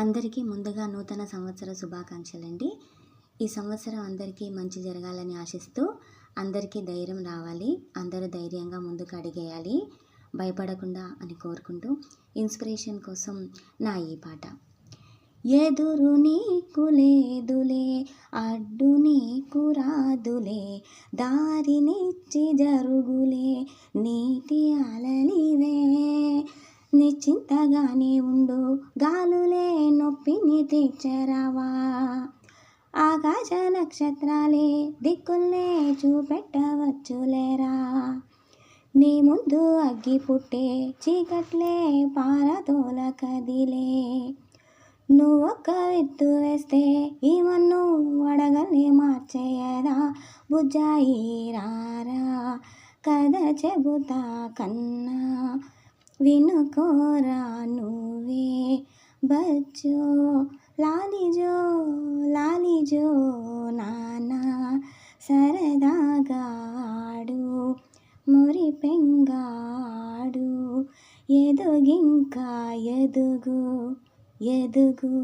అందరికీ ముందుగా నూతన సంవత్సర శుభాకాంక్షలండి. ఈ సంవత్సరం అందరికీ మంచి జరగాలని ఆశిస్తూ, అందరికీ ధైర్యం రావాలి, అందరూ ధైర్యంగా ముందుకు అడిగేయాలి, భయపడకుండా అని కోరుకుంటూ ఇన్స్పిరేషన్ కోసం నా ఈ పాట. ఎదురు నీకు లేదులే, అడ్డు నీకు రాదులే, దారినిచ్చి జరుగులే నీటి అలలివే. నిశ్చింతగానే ఉండు, గాలులే నొప్పిని తీర్చరావా, ఆకాశ నక్షత్రాలే దిక్కుల్నే చూపెట్టవచ్చులేరా. నీ ముందు అగ్గి పుట్టే చీకట్లే పారదోల కదిలే, నువ్వొక్క విత్తు వేస్తే ఈ మన్ను అడగల్ని మార్చేయరా. బుజ్జాయి రారా, కథ చెబుతా కన్నా వినుకోరా నువ్వే బచ్చో. లాలిజో లాలిజో నానా, సరదాగా ఆడు మురిపెంగాడు, ఎదుగింకా ఎదుగు ఎదుగు.